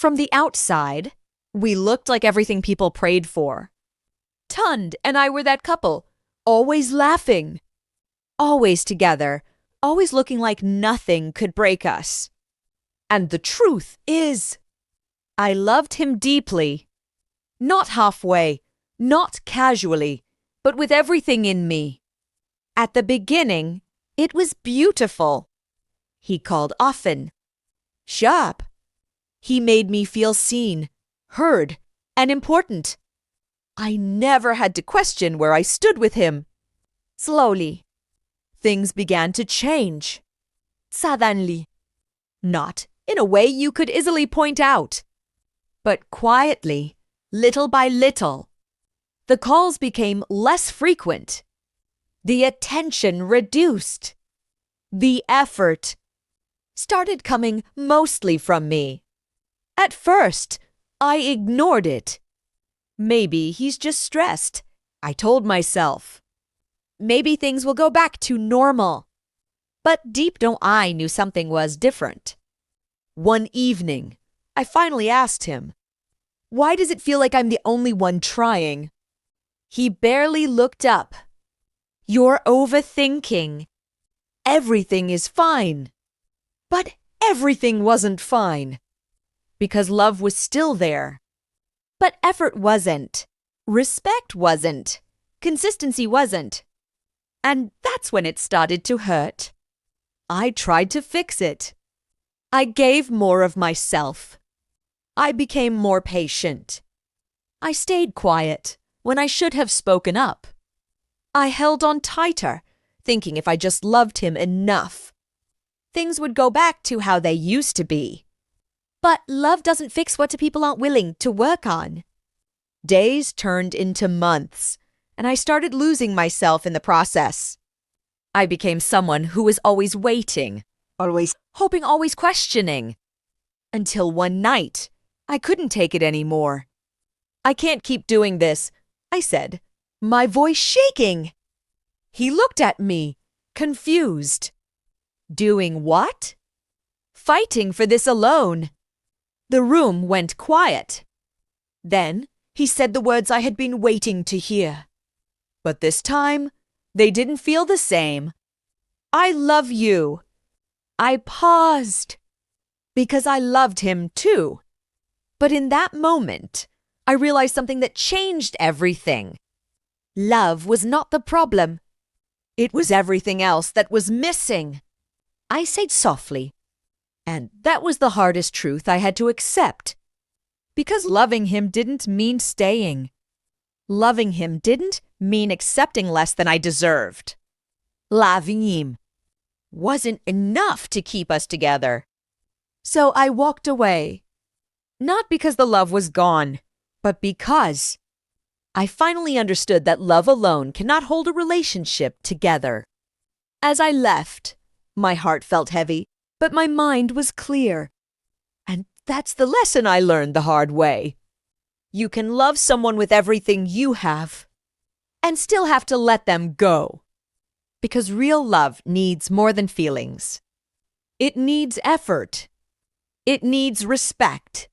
From the outside, we looked like everything people prayed for. Tund and I were that couple, always laughing, always together, always looking like nothing could break us. And the truth is, I loved him deeply. Not halfway, not casually, but with everything in me. At the beginning, it was beautiful. He called often. Sharp. He made me feel seen, heard, and important. I never had to question where I stood with him. Slowly, things began to change. Suddenly. Not in a way you could easily point out, but quietly, little by little. The calls became less frequent. The attention reduced. The effort started coming mostly from me. At first, I ignored it. Maybe he's just stressed, I told myself. Maybe things will go back to normal. But deep down I knew something was different. One evening, I finally asked him, "Why does it feel like I'm the only one trying?" He barely looked up. "You're overthinking. Everything is fine." But everything wasn't fine. Because love was still there. But effort wasn't. Respect wasn't. Consistency wasn't. And that's when it started to hurt. I tried to fix it. I gave more of myself. I became more patient. I stayed quiet when I should have spoken up. I held on tighter, thinking if I just loved him enough, things would go back to how they used to be. But love doesn't fix what people aren't willing to work on. Days turned into months, and I started losing myself in the process. I became someone who was always waiting, always hoping, always questioning. Until one night, I couldn't take it anymore. "I can't keep doing this," I said, my voice shaking. He looked at me, confused. Doing what? Fighting for this alone. The room went quiet. Then he said the words I had been waiting to hear. But this time, they didn't feel the same. "I love you." I paused, because I loved him too. But in that moment, I realized something that changed everything. Love was not the problem. It was everything else that was missing. I said softly, and that was the hardest truth I had to accept. Because loving him didn't mean staying. Loving him didn't mean accepting less than I deserved. Loving him wasn't enough to keep us together. So I walked away. Not because the love was gone, but because I finally understood that love alone cannot hold a relationship together. As I left, my heart felt heavy, but my mind was clear. And that's the lesson I learned the hard way. You can love someone with everything you have, and still have to let them go. Because real love needs more than feelings. It needs effort. It needs respect.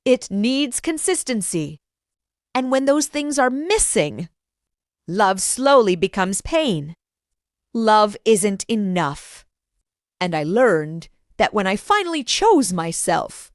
It needs consistency. And when those things are missing, love slowly becomes pain. Love isn't enough. And I learned that when I finally chose myself,